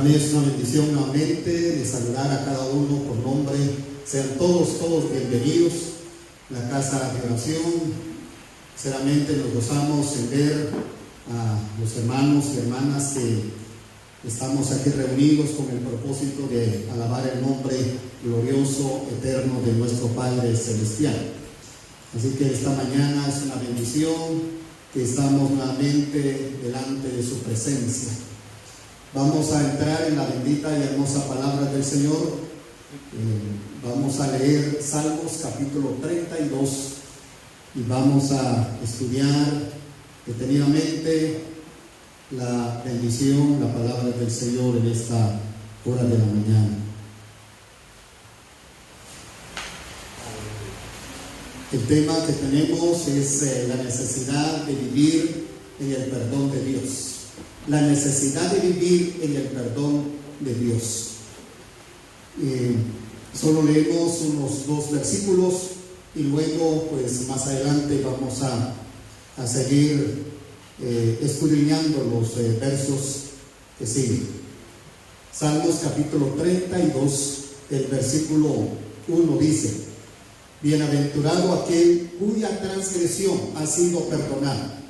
Para mí es una bendición nuevamente de saludar a cada uno por nombre. Sean todos bienvenidos a la casa de oración. Sinceramente nos gozamos en ver a los hermanos y hermanas que estamos aquí reunidos con el propósito de alabar el nombre glorioso, eterno de nuestro Padre Celestial. Así que esta mañana es una bendición que estamos nuevamente delante de su presencia. Vamos a entrar en la bendita y hermosa palabra del Señor. Vamos a leer Salmos capítulo 32 y vamos a estudiar detenidamente la bendición, la palabra del Señor en esta hora de la mañana. El tema que tenemos es la necesidad de vivir en el perdón de Dios. La necesidad de vivir en el perdón de Dios. Solo leemos unos 2 versículos y luego, pues más adelante vamos a seguir escudriñando los versos que siguen. Salmos capítulo 32, el versículo 1 dice: Bienaventurado aquel cuya transgresión ha sido perdonada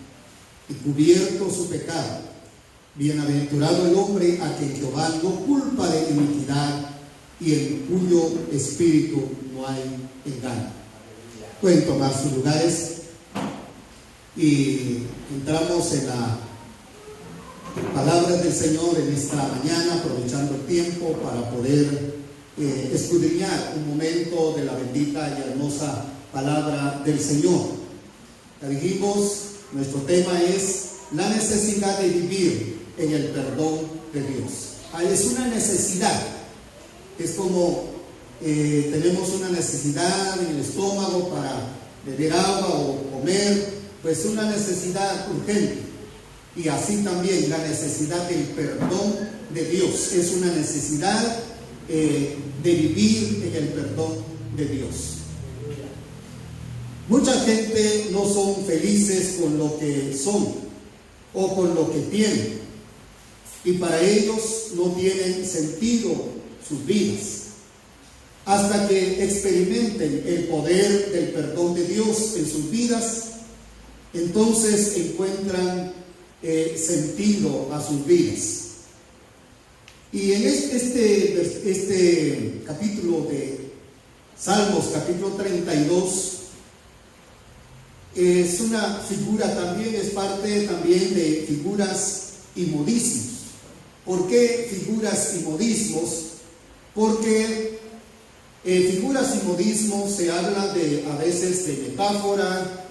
y cubierto su pecado. Bienaventurado el hombre a quien Jehová no culpa de iniquidad y en cuyo espíritu no hay engaño. Pueden tomar sus lugares y entramos en la palabra del Señor en esta mañana, aprovechando el tiempo para poder escudriñar un momento de la bendita y hermosa palabra del Señor. Ya dijimos, nuestro tema es la necesidad de vivir en el perdón de Dios. Es una necesidad. Es como tenemos una necesidad en el estómago para beber agua o comer, pues una necesidad urgente. Y así también la necesidad del perdón de Dios es una necesidad de vivir en el perdón de Dios. Mucha gente no son felices con lo que son o con lo que tienen, y para ellos no tienen sentido sus vidas hasta que experimenten el poder del perdón de Dios en sus vidas. Entonces encuentran sentido a sus vidas. Y en este capítulo de Salmos, capítulo 32, es una figura también, es parte también de figuras y modismos. ¿Por qué figuras y modismos? Porque figuras y modismos se habla a veces de metáfora,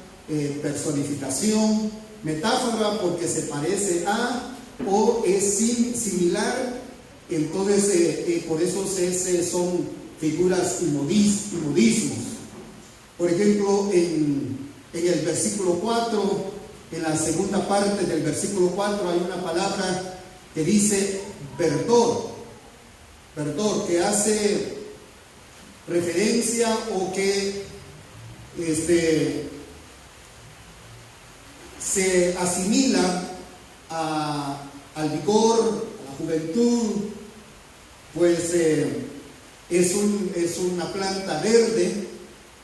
personificación. Metáfora porque se parece a o es similar. Entonces por eso son figuras y modismos. Por ejemplo, en el versículo 4, en la segunda parte del versículo 4 hay una palabra que dice verdor, que hace referencia o que se asimila al vigor, a la juventud. Pues es una planta verde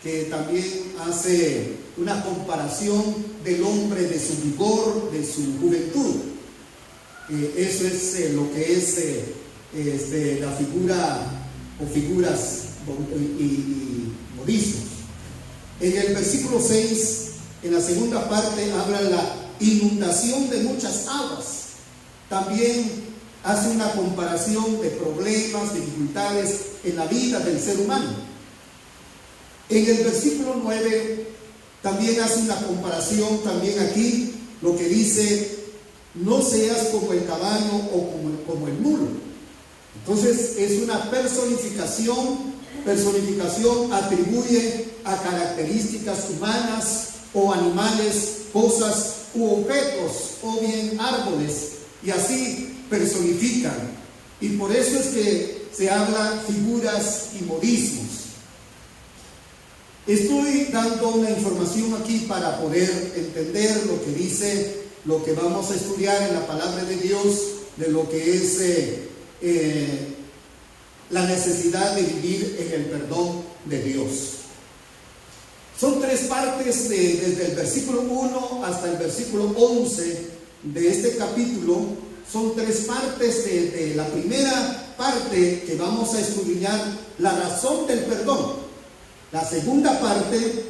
que también hace una comparación del hombre, de su vigor, de su juventud. Eso es lo que es la figura o figuras y modismos. En el versículo 6, en la segunda parte, habla la inundación de muchas aguas. También hace una comparación de problemas, dificultades en la vida del ser humano. En el versículo 9 también hace una comparación, también aquí, lo que dice: no seas como el caballo o como el mulo. Entonces es una personificación atribuye a características humanas o animales, cosas u objetos, o bien árboles, y así personifican. Y por eso es que se habla figuras y modismos. Estoy dando una información aquí para poder entender lo que dice, lo que vamos a estudiar en la palabra de Dios, de lo que es la necesidad de vivir en el perdón de Dios. Son tres partes desde el versículo 1 hasta el versículo 11 de este capítulo. Son tres partes de la primera parte que vamos a escudriñar, la razón del perdón. La segunda parte,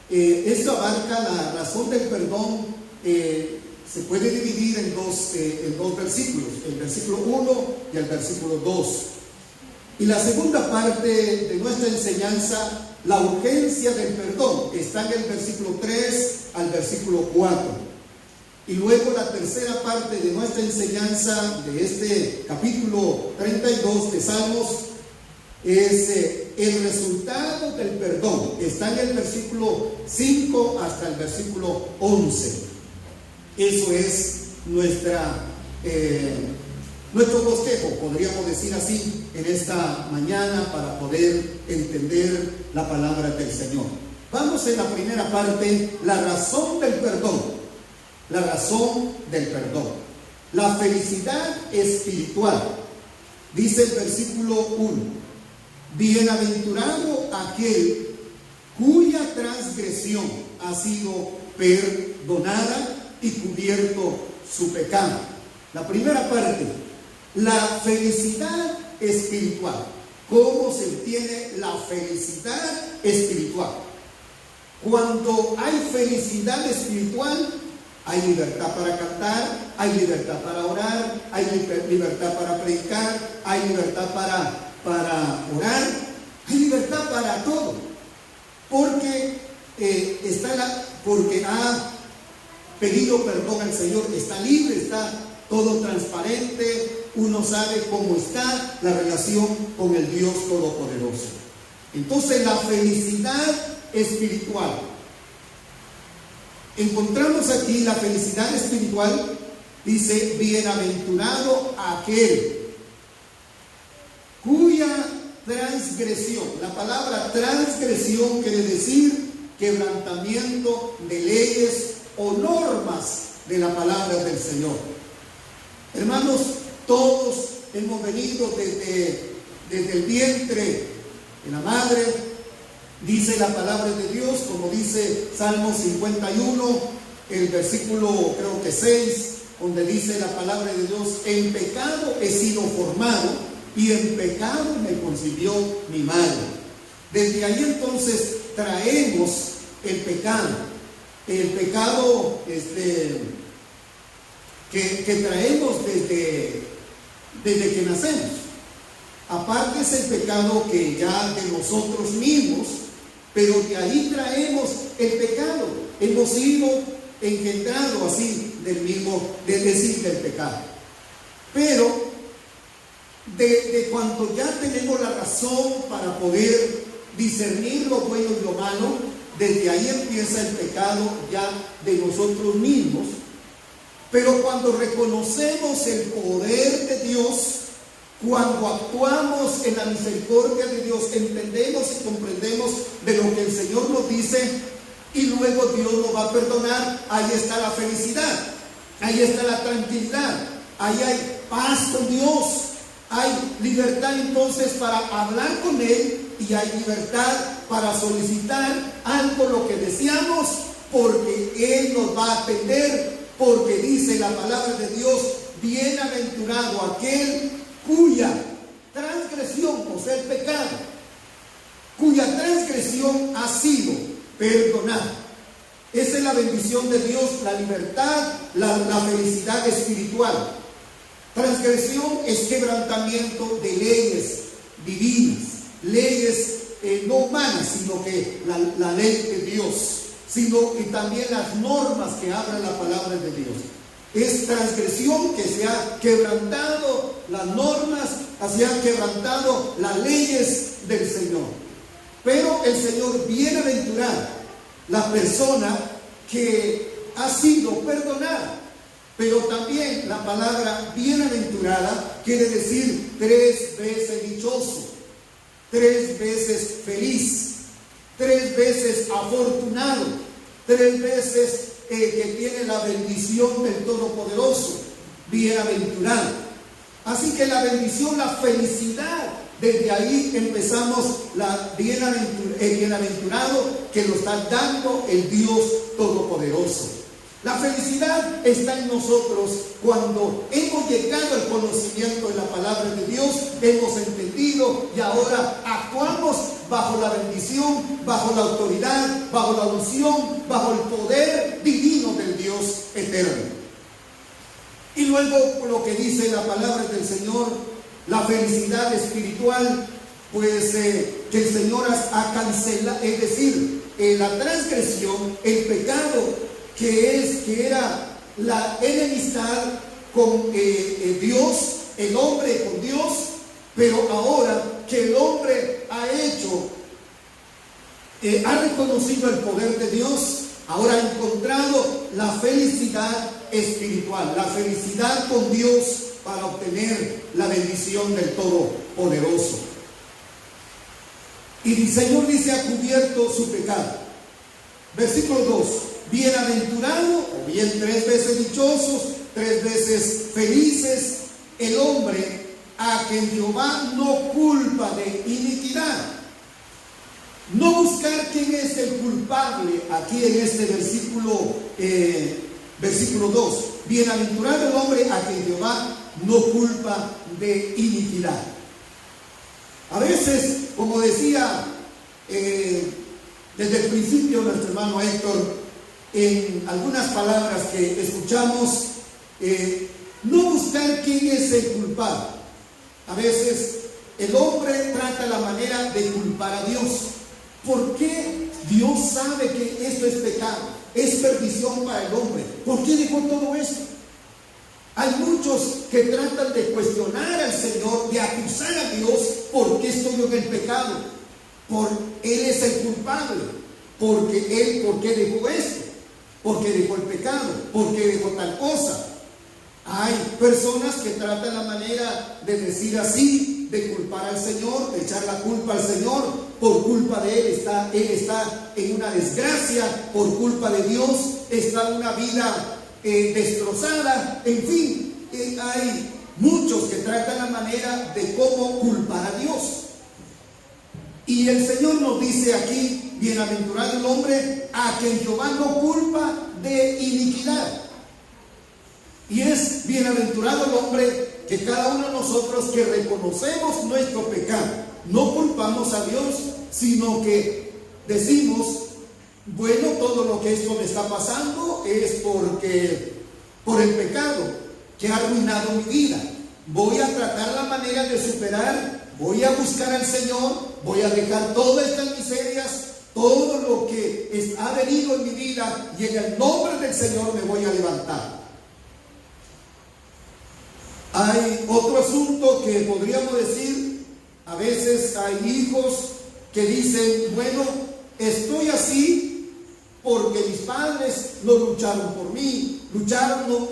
esto abarca la razón del perdón, se puede dividir en dos versículos, el versículo 1 y el versículo 2. Y la segunda parte de nuestra enseñanza, la urgencia del perdón, está en el versículo 3 al versículo 4. Y luego la tercera parte de nuestra enseñanza de este capítulo 32 de Salmos es el resultado del perdón. Está en el versículo 5 hasta el versículo 11. Eso es nuestro bosquejo, podríamos decir así, en esta mañana para poder entender la palabra del Señor. Vamos en la primera parte, la razón del perdón. La razón del perdón. La felicidad espiritual. Dice el versículo 1: bienaventurado aquel cuya transgresión ha sido perdonada y cubierto su pecado. La primera parte, la felicidad espiritual. ¿Cómo se obtiene la felicidad espiritual? Cuando hay felicidad espiritual, hay libertad para cantar, hay libertad para orar, hay libertad para predicar, hay libertad para orar, hay libertad para todo. Porque porque ha pedido perdón al Señor, está libre, está todo transparente, uno sabe cómo está la relación con el Dios Todopoderoso. Entonces, la felicidad espiritual. Encontramos aquí la felicidad espiritual, dice: bienaventurado aquel cuya transgresión. La palabra transgresión quiere decir quebrantamiento de leyes o normas de la palabra del Señor. Hermanos, todos hemos venido desde el vientre de la madre. Dice la palabra de Dios, como dice Salmo 51, el versículo creo que 6, donde dice la palabra de Dios: en pecado he sido formado y en pecado me concibió mi madre. Desde ahí entonces traemos el pecado que traemos desde que nacemos. Aparte es el pecado que ya de nosotros mismos, pero de ahí traemos el pecado. Hemos sido engendrados así del pecado. Pero de cuando ya tenemos la razón para poder discernir lo bueno y lo malo, desde ahí empieza el pecado ya de nosotros mismos. Pero cuando reconocemos el poder de Dios, cuando actuamos en la misericordia de Dios, entendemos y comprendemos de lo que el Señor nos dice, y luego Dios nos va a perdonar, ahí está la felicidad, ahí está la tranquilidad, ahí hay paz con Dios, hay libertad entonces para hablar con Él, y hay libertad para solicitar algo lo que deseamos, porque Él nos va a atender, porque dice la palabra de Dios: bienaventurado aquel cuya transgresión, o sea, el pecado, cuya transgresión ha sido perdonada. Esa es la bendición de Dios, la libertad, la felicidad espiritual. Transgresión es quebrantamiento de leyes divinas, leyes no humanas, sino que la ley de Dios, y también las normas que habla la palabra de Dios. Es transgresión que se ha quebrantado las normas, se han quebrantado las leyes del Señor. Pero el Señor bienaventurado, la persona que ha sido perdonada. Pero también la palabra bienaventurada quiere decir 3 veces dichoso, 3 veces feliz, 3 veces afortunado, 3 veces que tiene la bendición del Todopoderoso, bienaventurado. Así que la bendición, la felicidad, desde ahí empezamos la bienaventurado que lo está dando el Dios Todopoderoso. La felicidad está en nosotros cuando hemos llegado al conocimiento de la palabra de Dios, hemos entendido y ahora actuamos bajo la bendición, bajo la autoridad, bajo la unción, bajo el poder divino del Dios eterno. Y luego lo que dice la palabra del Señor, la felicidad espiritual, pues que el Señor ha cancelado, es decir, la transgresión, el pecado, que era la enemistad con Dios, el hombre con Dios, pero ahora que el hombre ha reconocido el poder de Dios, ahora ha encontrado la felicidad espiritual, la felicidad con Dios para obtener la bendición del Todopoderoso. Y el Señor dice, ha cubierto su pecado. Versículo 2. Bienaventurado, o bien 3 veces dichosos, 3 veces felices, el hombre a quien Jehová no culpa de iniquidad. No buscar quién es el culpable aquí en este versículo 2. Bienaventurado el hombre a quien Jehová no culpa de iniquidad. A veces, como decía desde el principio nuestro hermano Héctor, en algunas palabras que escuchamos, no buscar quién es el culpable. A veces el hombre trata la manera de culpar a Dios. ¿Por qué Dios sabe que esto es pecado, es perdición para el hombre? ¿Por qué dejó todo esto? Hay muchos que tratan de cuestionar al Señor, de acusar a Dios, ¿por qué estoy yo en el pecado? Él es el culpable. ¿Por qué dejó esto? ¿Por qué dejó el pecado? ¿Por qué dejó tal cosa? Hay personas que tratan la manera de decir así, de culpar al Señor, de echar la culpa al Señor. Por culpa de Él está en una desgracia, por culpa de Dios está en una vida destrozada. En fin, hay muchos que tratan la manera de cómo culpar a Dios. Y el Señor nos dice aquí, bienaventurado el hombre a quien Jehová no culpa de iniquidad. Y es bienaventurado el hombre que cada uno de nosotros que reconocemos nuestro pecado, no culpamos a Dios, sino que decimos, bueno, todo lo que esto me está pasando es por el pecado que ha arruinado mi vida. Voy a tratar la manera de superar, voy a buscar al Señor, voy a dejar todas estas miserias, todo lo que ha venido en mi vida, y en el nombre del Señor me voy a levantar. Hay otro asunto que podríamos decir, a veces hay hijos que dicen, bueno, estoy así porque mis padres no lucharon por mí,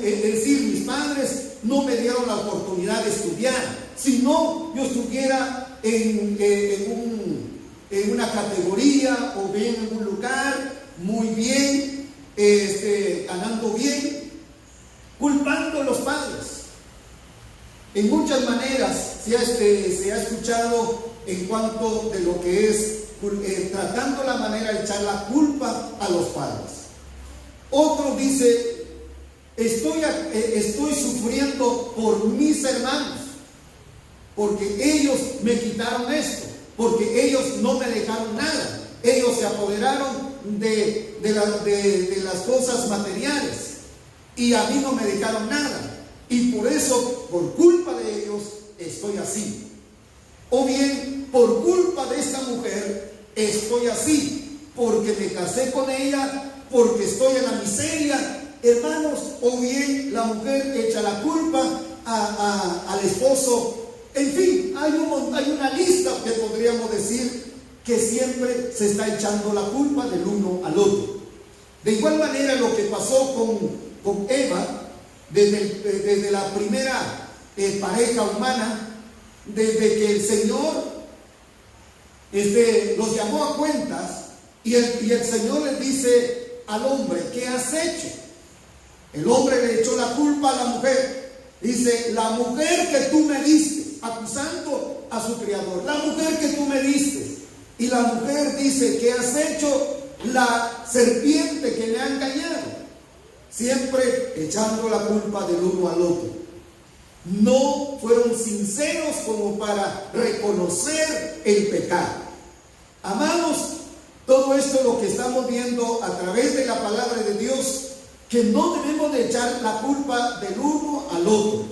es decir, mis padres no me dieron la oportunidad de estudiar. Si no, yo estuviera en una categoría o bien en un lugar muy bien, ganando bien, culpando a los padres. En muchas maneras se ha escuchado en cuanto de lo que es tratando la manera de echar la culpa a los padres. Otro dice, estoy sufriendo por mis hermanos, porque ellos me quitaron esto, porque ellos no me dejaron nada, ellos se apoderaron de las cosas materiales y a mí no me dejaron nada. Y por eso, por culpa de ellos, estoy así. O bien, por culpa de esta mujer, estoy así, porque me casé con ella, porque estoy en la miseria, hermanos. O bien, la mujer echa la culpa al esposo. En fin, hay una lista que podríamos decir que siempre se está echando la culpa del uno al otro. De igual manera, lo que pasó con Eva, desde la primera pareja humana, desde que el Señor los llamó a cuentas y el Señor les dice al hombre, ¿qué has hecho? El hombre le echó la culpa a la mujer. Dice, la mujer que tú me diste, acusando a su criador, la mujer que tú me diste. Y la mujer dice, ¿qué has hecho? La serpiente que me ha engañado. Siempre echando la culpa del uno al otro. No fueron sinceros como para reconocer el pecado. Amados, todo esto lo que estamos viendo a través de la palabra de Dios, que no debemos de echar la culpa del uno al otro,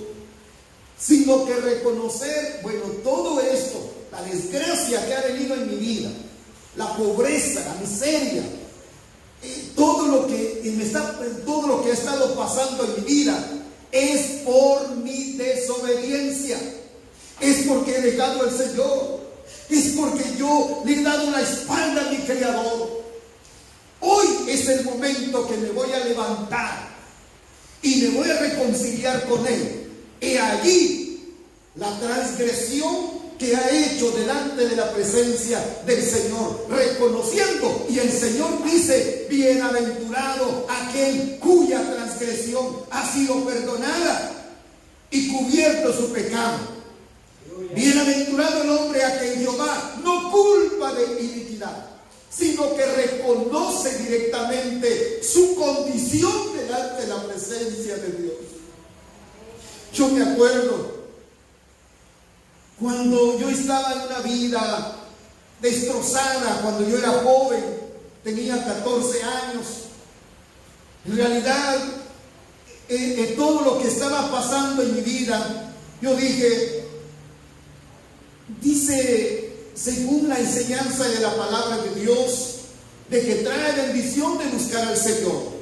sino que reconocer, bueno, todo esto, la desgracia que ha venido en mi vida, la pobreza, la miseria, todo lo que ha estado pasando en mi vida es por mi desobediencia, es porque he dejado al Señor, es porque yo le he dado la espalda a mi Creador. Hoy es el momento que me voy a levantar y me voy a reconciliar con Él. He allí la transgresión que ha hecho delante de la presencia del Señor, reconociendo, y el Señor dice, bienaventurado aquel cuya transgresión ha sido perdonada y cubierto su pecado. Bienaventurado el hombre a quien Jehová no culpa de iniquidad, sino que reconoce directamente su condición delante de la presencia de Dios. Yo me acuerdo cuando yo estaba en una vida destrozada, cuando yo era joven, tenía 14 años. En realidad, todo lo que estaba pasando en mi vida, yo dije, dice, según la enseñanza de la palabra de Dios, de que trae bendición de buscar al Señor.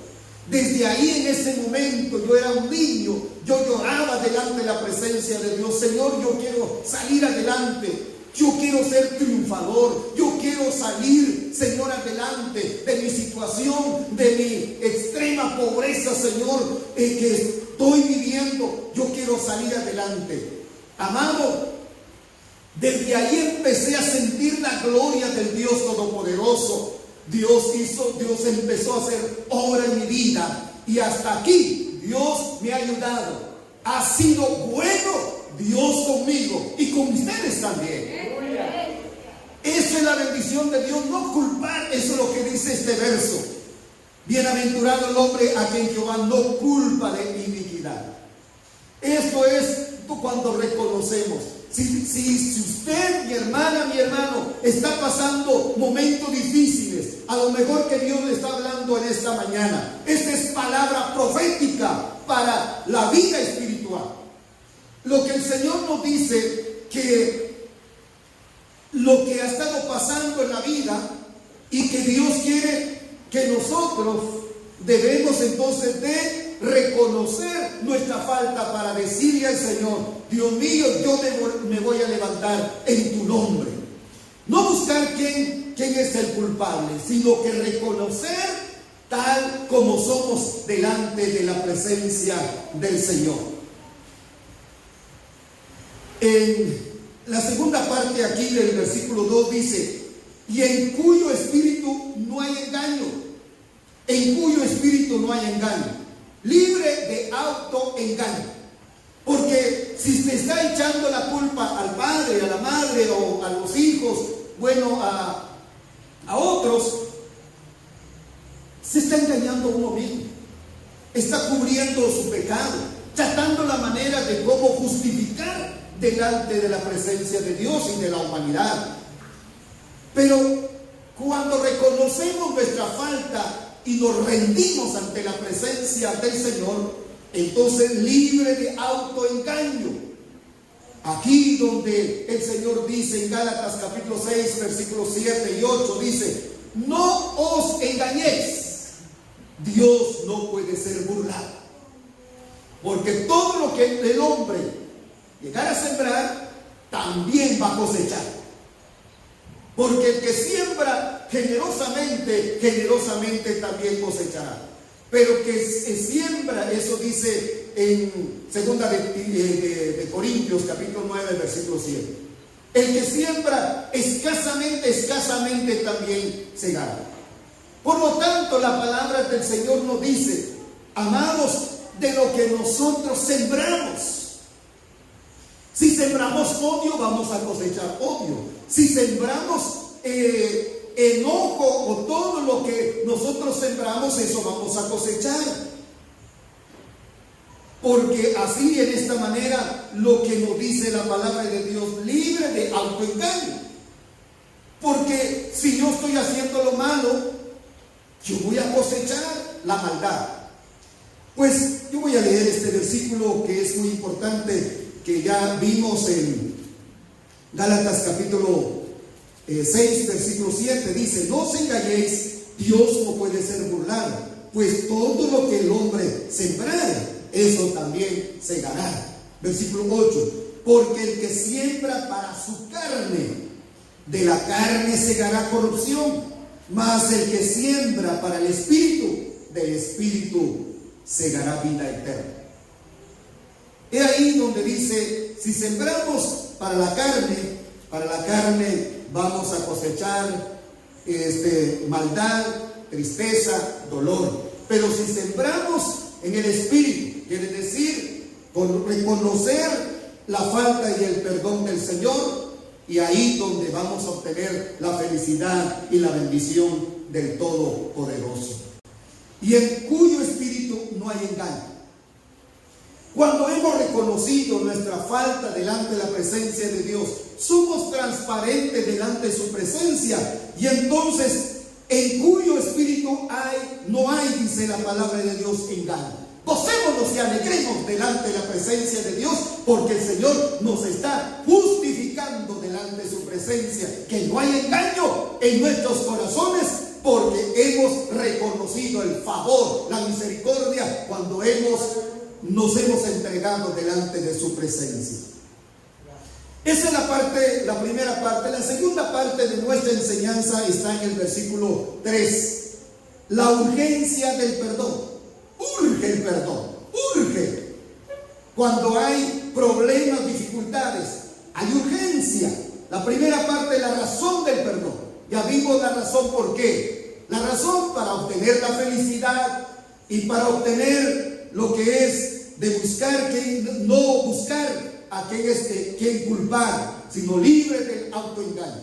Desde ahí, en ese momento, yo era un niño, yo lloraba delante de la presencia de Dios. Señor, yo quiero salir adelante, yo quiero ser triunfador, yo quiero salir, Señor, adelante de mi situación, de mi extrema pobreza, Señor, que estoy viviendo. Yo quiero salir adelante. Amado, desde ahí empecé a sentir la gloria del Dios Todopoderoso. Dios empezó a hacer obra en mi vida, y hasta aquí Dios me ha ayudado. Ha sido bueno Dios conmigo y con ustedes también. Eso es la bendición de Dios, no culpar. Eso es lo que dice este verso. Bienaventurado el hombre a quien Jehová no culpa de iniquidad. Esto es cuando reconocemos. Si usted, mi hermana, mi hermano, está pasando momentos difíciles, a lo mejor que Dios le está hablando en esta mañana. Esta es palabra profética para la vida espiritual. Lo que el Señor nos dice, que lo que ha estado pasando en la vida y que Dios quiere que nosotros debemos entonces de reconocer nuestra falta para decirle al Señor, Dios mío, yo me voy a levantar en tu nombre. No buscar quién es el culpable, sino que reconocer tal como somos delante de la presencia del Señor. En la segunda parte aquí del versículo 2 dice, y en cuyo espíritu no hay engaño, en cuyo espíritu no hay engaño, libre de autoengaño. Porque si se está echando la culpa al padre, a la madre o a los hijos, bueno, a otros, se está engañando a uno mismo, está cubriendo su pecado, tratando la manera de cómo justificar delante de la presencia de Dios y de la humanidad. Pero cuando reconocemos nuestra falta y nos rendimos ante la presencia del Señor, entonces libre de autoengaño. Aquí donde el Señor dice en Gálatas capítulo 6 versículos 7 y 8, dice, no os engañéis, Dios no puede ser burlado, porque todo lo que el hombre llegara a sembrar, también va a cosechar. Porque el que siembra generosamente, generosamente también cosechará. Pero que se siembra, eso dice en segunda de Corintios capítulo 9 versículo 7. El que siembra escasamente, escasamente también segará. Por lo tanto, la palabra del Señor nos dice, amados, de lo que nosotros sembramos. Si sembramos odio, vamos a cosechar odio. Si sembramos enojo o todo lo que nosotros sembramos, eso vamos a cosechar. Porque así, en esta manera, lo que nos dice la palabra de Dios, libre de autoengaño. Porque si yo estoy haciendo lo malo, yo voy a cosechar la maldad. Pues yo voy a leer este versículo que es muy importante, que ya vimos en Gálatas capítulo 6, versículo 7. Dice: no os engañéis, Dios no puede ser burlado, pues todo lo que el hombre sembrare, eso también segará. Versículo 8: porque el que siembra para su carne, de la carne segará corrupción, mas el que siembra para el Espíritu, del Espíritu segará vida eterna. He ahí donde dice: si sembramos para la carne vamos a cosechar maldad, tristeza, dolor. Pero si sembramos en el Espíritu, quiere decir reconocer la falta y el perdón del Señor, y ahí donde vamos a obtener la felicidad y la bendición del Todopoderoso, y en cuyo espíritu no hay engaño. Cuando hemos reconocido nuestra falta delante de la presencia de Dios, somos transparentes delante de su presencia, y entonces en cuyo espíritu no hay, dice la palabra de Dios, engaño. Gocémonos y alegremos delante de la presencia de Dios, porque el Señor nos está justificando delante de su presencia, que no hay engaño en nuestros corazones, porque hemos reconocido el favor, la misericordia, cuando nos hemos entregado delante de su presencia. Esa es la primera parte. La segunda parte de nuestra enseñanza está en el versículo 3. La urgencia del perdón. Urge el perdón, urge. Cuando hay problemas, dificultades, hay urgencia. La primera parte es la razón del perdón. Ya vimos la razón por qué. La razón para obtener la felicidad y para obtener lo que es de buscar, no buscar a quien culpar, sino libre del autoengaño.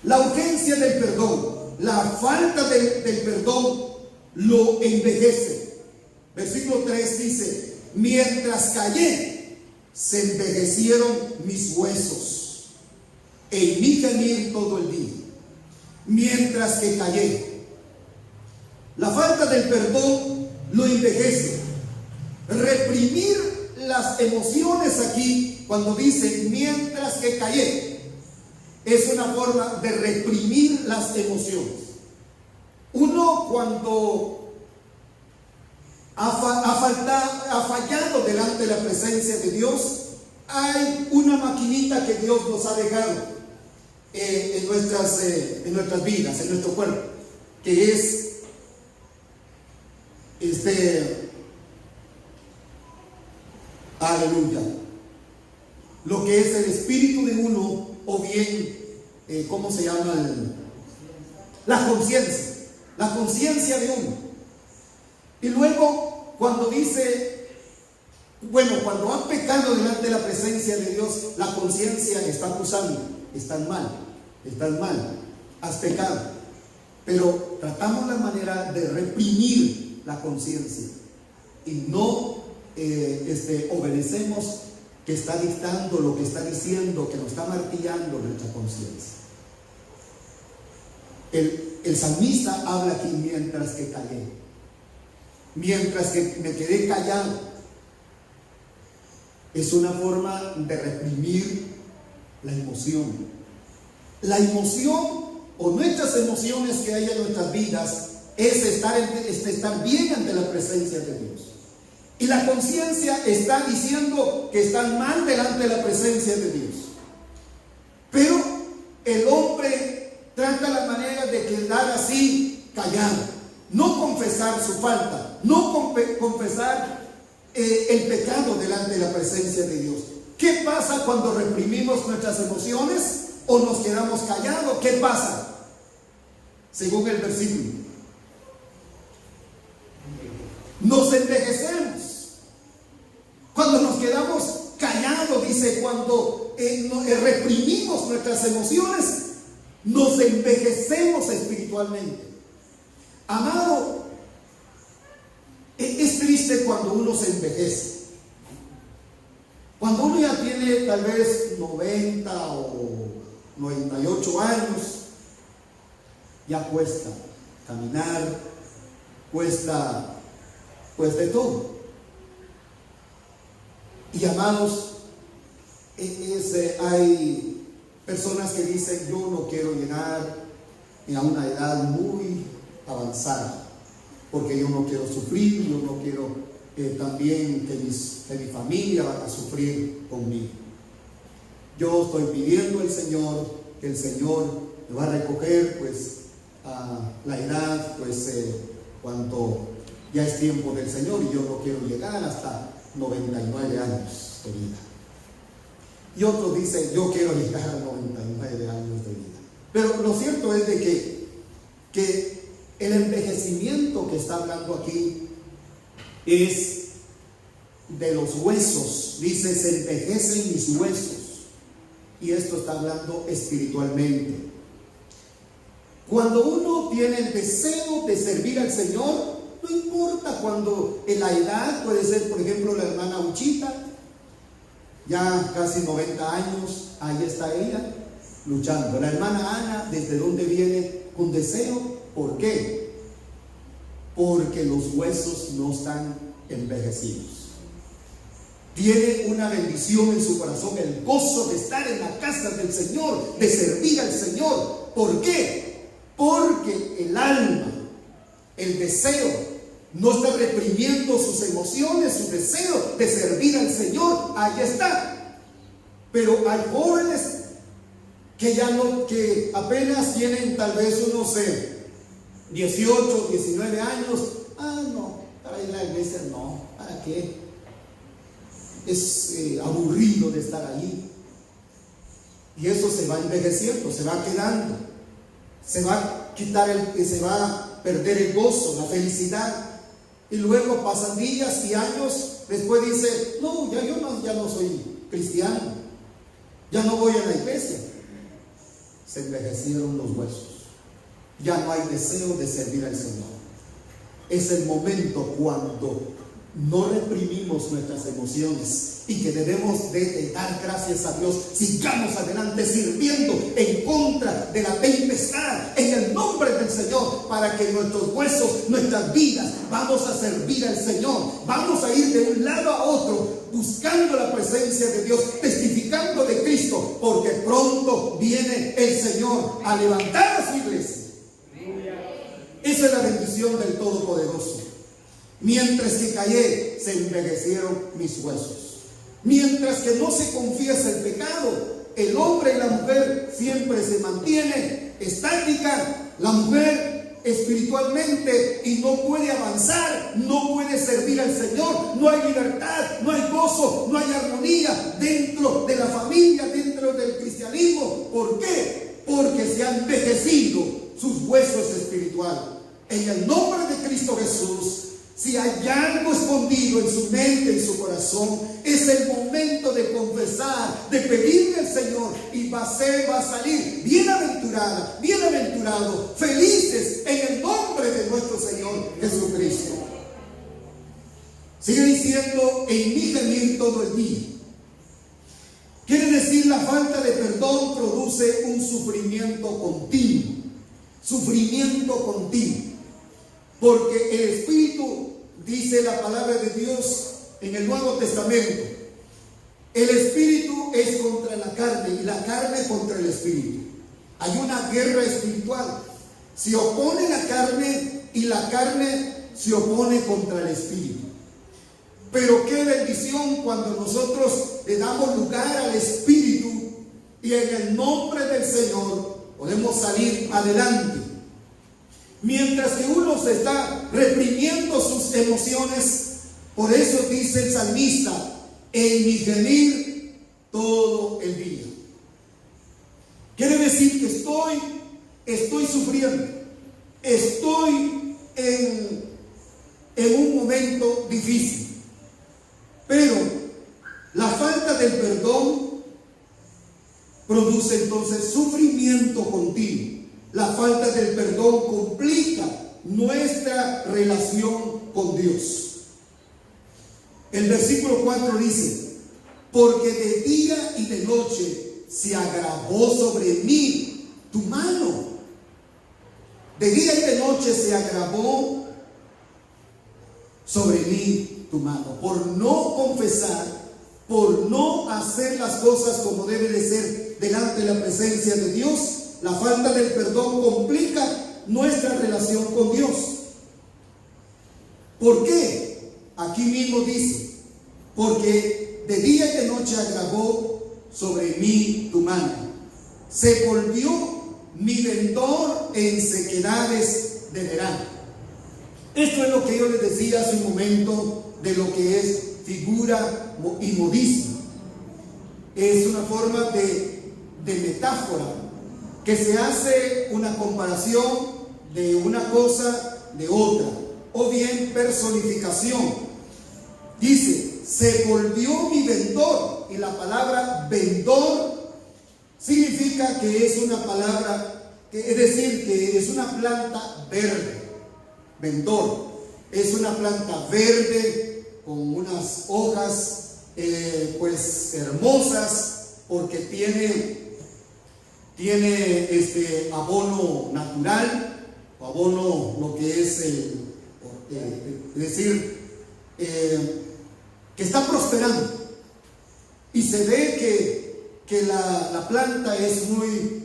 La urgencia del perdón, la falta del perdón lo envejece. Versículo 3 dice: mientras callé, se envejecieron mis huesos, en mi gemir todo el día. Mientras que callé. La falta del perdón lo envejece. Reprimir las emociones aquí, cuando dice mientras que callé, es una forma de reprimir las emociones. Uno, cuando ha fallado delante de la presencia de Dios, hay una maquinita que Dios nos ha dejado en nuestras vidas, en nuestro cuerpo, que es aleluya, lo que es el espíritu de uno, o bien ¿cómo se llama? La conciencia de uno. Y luego, cuando dice, cuando han pecado delante de la presencia de Dios, la conciencia está acusando: estás mal, has pecado. Pero tratamos la manera de reprimir la conciencia y no obedecemos, que está dictando lo que está diciendo, que nos está martillando nuestra conciencia. El salmista habla aquí: mientras que callé, mientras que me quedé callado. Es una forma de reprimir la emoción. La emoción, o nuestras emociones que hay en nuestras vidas, es estar bien ante la presencia de Dios. Y la conciencia está diciendo que están mal delante de la presencia de Dios. Pero el hombre trata la manera de quedar así callado, no confesar su falta, no confesar el pecado delante de la presencia de Dios. ¿Qué pasa cuando reprimimos nuestras emociones o nos quedamos callados? ¿Qué pasa? Según el versículo, nos envejecemos. Cuando nos quedamos callados, dice, cuando reprimimos nuestras emociones, nos envejecemos espiritualmente. Amado, es triste cuando uno se envejece. Cuando uno ya tiene tal vez 90 o 98 años, ya cuesta caminar, cuesta pues de todo. Y amados, hay personas que dicen: yo no quiero llegar a una edad muy avanzada, porque yo no quiero sufrir, yo no quiero también que mi familia vaya a sufrir conmigo. Yo estoy pidiendo al Señor que el Señor me va a recoger pues a la edad, pues cuando ya es tiempo del Señor, y yo no quiero llegar hasta 99 años de vida. Y otros dicen: yo quiero llegar a 99 años de vida. Pero lo cierto es de que el envejecimiento que está hablando aquí es de los huesos. Dice: se envejecen mis huesos. Y esto está hablando espiritualmente. Cuando uno tiene el deseo de servir al Señor, no importa cuando en la edad, puede ser por ejemplo la hermana Uchita, ya casi 90 años, ahí está ella luchando. La hermana Ana, ¿desde dónde viene? Con deseo. ¿Por qué? Porque los huesos no están envejecidos. Tiene una bendición en su corazón, el gozo de estar en la casa del Señor, de servir al Señor. ¿Por qué? Porque el alma, el deseo, no está reprimiendo sus emociones, su deseo de servir al Señor. Ahí está. Pero hay jóvenes que apenas tienen tal vez unos 18, 19 años. No, para ir a la iglesia no, ¿para qué? Es aburrido de estar ahí. Y eso se va envejeciendo, se va quedando, se va a quitar se va a perder el gozo, la felicidad. Y luego pasan días y años, después dice: no, ya no soy cristiano, ya no voy a la iglesia. Se envejecieron los huesos, ya no hay deseo de servir al Señor. Es el momento cuando no reprimimos nuestras emociones y que debemos de dar gracias a Dios. Sigamos adelante sirviendo en contra de la tempestad, en el nombre del Señor, para que nuestros huesos, nuestras vidas, vamos a servir al Señor. Vamos a ir de un lado a otro buscando la presencia de Dios, testificando de Cristo, porque pronto viene el Señor a levantar a su iglesia. Esa es la bendición del Todopoderoso. Mientras que callé, se envejecieron mis huesos. Mientras que no se confiesa el pecado, el hombre y la mujer siempre se mantiene estática. La mujer espiritualmente, y no puede avanzar, no puede servir al Señor. No hay libertad, no hay gozo, no hay armonía dentro de la familia, dentro del cristianismo. ¿Por qué? Porque se han envejecido sus huesos espirituales. En el nombre de Cristo Jesús, si hay algo escondido en su mente, en su corazón, es el momento de confesar, de pedirle al Señor, y va a salir bienaventurada, bienaventurado, felices en el nombre de nuestro Señor Jesucristo. Sigue diciendo: en mi gemir todo el día. Quiere decir, la falta de perdón produce un sufrimiento continuo. Sufrimiento continuo. Porque el Espíritu, dice la palabra de Dios en el Nuevo Testamento, el Espíritu es contra la carne y la carne contra el Espíritu. Hay una guerra espiritual. Se opone la carne y la carne se opone contra el Espíritu. Pero qué bendición cuando nosotros le damos lugar al Espíritu y en el nombre del Señor podemos salir adelante. Mientras que uno se está reprimiendo sus emociones, por eso dice el salmista: en mi gemir todo el día. Quiere decir que estoy sufriendo, estoy en un momento difícil. Pero la falta del perdón produce entonces sufrimiento continuo. La falta del perdón complica nuestra relación con Dios. El versículo 4 dice: porque de día y de noche se agravó sobre mí tu mano. De día y de noche se agravó sobre mí tu mano. Por no confesar, por no hacer las cosas como debe de ser delante de la presencia de Dios, la falta del perdón complica nuestra relación con Dios. ¿Por qué? Aquí mismo dice: porque de día y de noche agravó sobre mí tu mano. Se volvió mi vendor en sequedades de verano. Esto es lo que yo les decía hace un momento de lo que es figura y modismo. Es una forma de metáfora que se hace una comparación de una cosa de otra, o bien personificación. Dice: se volvió mi vendor, y la palabra vendor significa que es una palabra, es decir, que es una planta verde. Vendor es una planta verde con unas hojas pues hermosas, porque tiene abono natural, o abono lo que es es decir, que está prosperando, y se ve que la planta es muy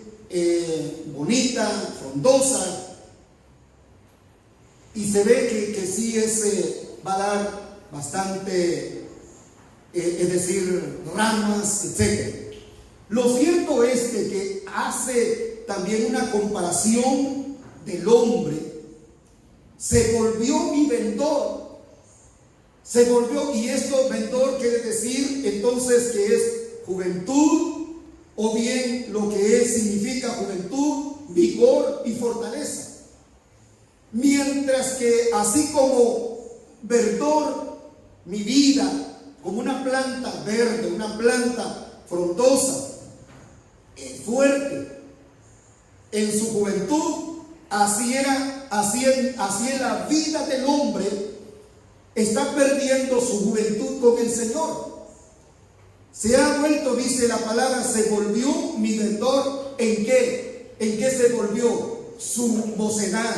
bonita, frondosa, y se ve que sí va a dar bastante, es decir, ramas, etc. Lo cierto es que hace también una comparación del hombre. Se volvió mi vendor. Se volvió, y esto vendor quiere decir entonces que es juventud, o bien lo que significa juventud, vigor y fortaleza. Mientras que así como verdor, mi vida, como una planta verde, una planta frondosa, fuerte, en su juventud, así es la vida del hombre. Está perdiendo su juventud con el Señor. Se ha vuelto, dice la palabra, se volvió mi vendor. ¿En qué? ¿En qué se volvió? Su mocedad.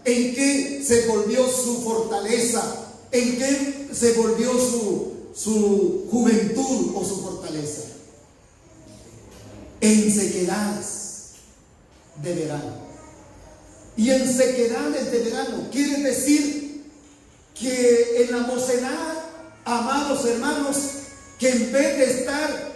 ¿En qué se volvió su fortaleza? ¿En qué se volvió su juventud o su fortaleza? En sequedades de verano. Y en sequedades de verano quiere decir que en la mocedad, amados hermanos, que en vez de estar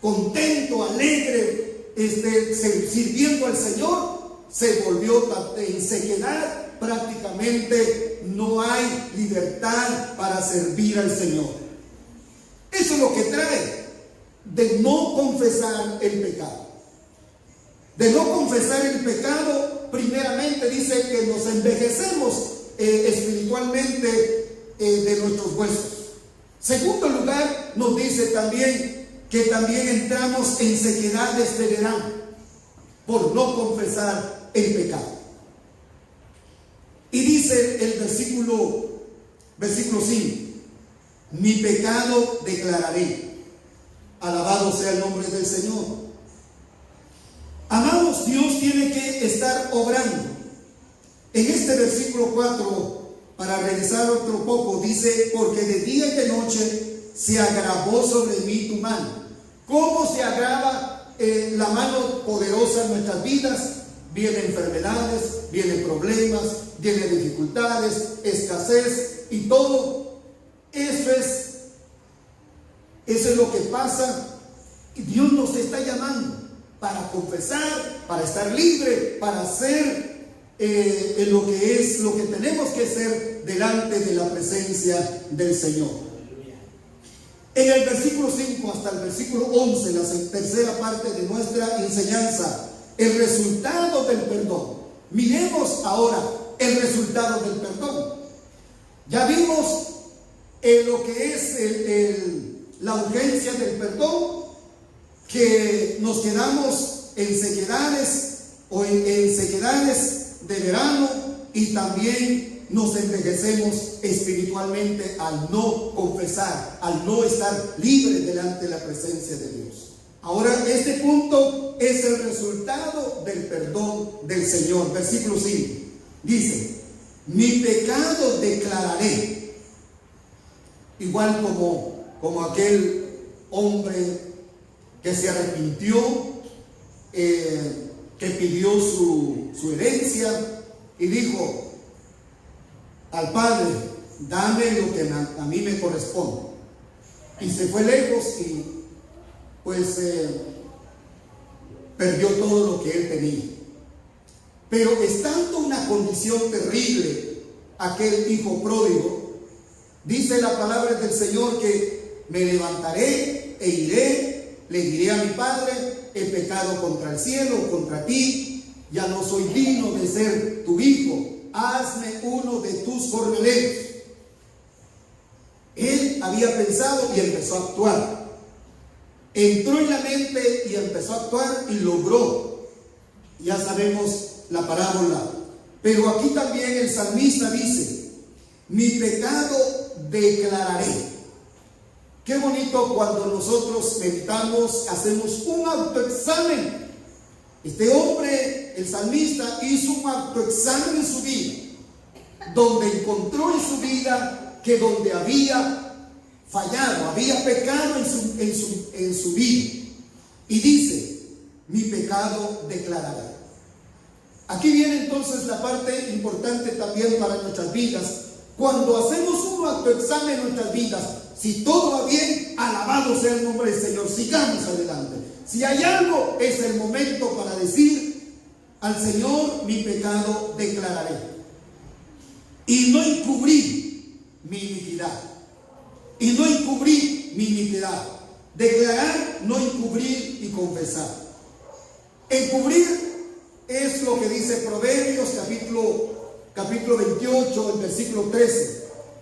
contento, alegre, sirviendo al Señor, se volvió en sequedad. Prácticamente no hay libertad para servir al Señor. Eso es lo que trae de no confesar el pecado. De no confesar el pecado, primeramente dice que nos envejecemos espiritualmente de nuestros huesos. Segundo lugar, nos dice también que también entramos en sequedades de verano por no confesar el pecado. Y dice el versículo 5: mi pecado declararé, alabado sea el nombre del Señor. Amados, Dios tiene que estar obrando. En este versículo 4, para regresar otro poco, dice: porque de día y de noche se agravó sobre mí tu mano. ¿Cómo se agrava la mano poderosa en nuestras vidas? Vienen enfermedades, vienen problemas, vienen dificultades, escasez y todo. Eso es lo que pasa. Y Dios nos está llamando para confesar, para estar libre, para hacer lo que tenemos que hacer delante de la presencia del Señor. En el versículo 5 hasta el versículo 11, la tercera parte de nuestra enseñanza, el resultado del perdón. Miremos ahora el resultado del perdón. Ya vimos lo que es la urgencia del perdón, que nos quedamos en sequedades o en sequedades de verano, y también nos envejecemos espiritualmente al no confesar, al no estar libres delante de la presencia de Dios. Ahora, este punto es el resultado del perdón del Señor. Versículo 5 dice: mi pecado declararé. Igual como aquel hombre que se arrepintió, que pidió su herencia y dijo al Padre: dame lo que a mí me corresponde. Y se fue lejos y pues perdió todo lo que él tenía. Pero estando en una condición terrible aquel hijo pródigo, dice la palabra del Señor que me levantaré e iré, le diré a mi padre: he pecado contra el cielo, contra ti, ya no soy digno de ser tu hijo, hazme uno de tus jornaleros. Él había pensado y empezó a actuar. Entró en la mente y empezó a actuar y logró. Ya sabemos la parábola. Pero aquí también el salmista dice: mi pecado declararé. Qué bonito cuando nosotros meditamos, hacemos un autoexamen. Este hombre, el salmista, hizo un autoexamen en su vida, donde encontró en su vida que donde había fallado, había pecado en su vida. Y dice: mi pecado declararé. Aquí viene entonces la parte importante también para nuestras vidas. Cuando hacemos un autoexamen en nuestras vidas, si todo va bien, alabado sea el nombre del Señor, sigamos adelante. Si hay algo, es el momento para decir al Señor: mi pecado declararé, y no encubrir mi iniquidad. Y no encubrir mi iniquidad. Declarar, no encubrir y confesar. Encubrir es lo que dice Proverbios capítulo 28, el versículo 13.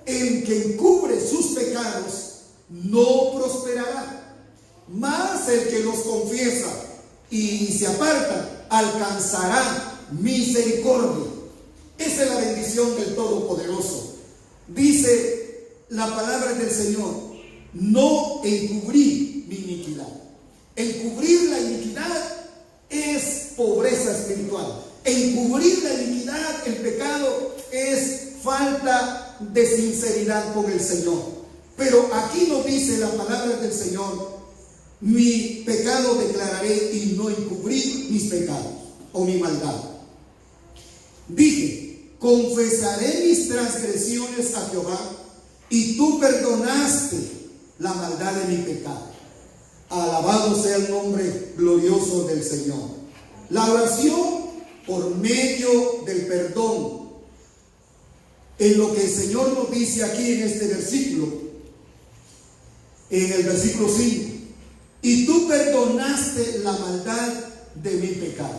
El que encubre sus pecados no prosperará, mas el que los confiesa y se aparta alcanzará misericordia. Esa es la bendición del Todopoderoso. Dice la palabra del Señor: no encubrir mi iniquidad. Encubrir la iniquidad es pobreza espiritual. Encubrir la iniquidad, el pecado, es falta de sinceridad con el Señor. Pero aquí nos dice la palabra del Señor: mi pecado declararé y no encubrir mis pecados o mi maldad. Dije: confesaré mis transgresiones a Jehová, y tú perdonaste la maldad de mi pecado. Alabado sea el nombre glorioso del Señor. La oración por medio del perdón, en lo que el Señor nos dice aquí en este versículo, en el versículo 5: y tú perdonaste la maldad de mi pecado.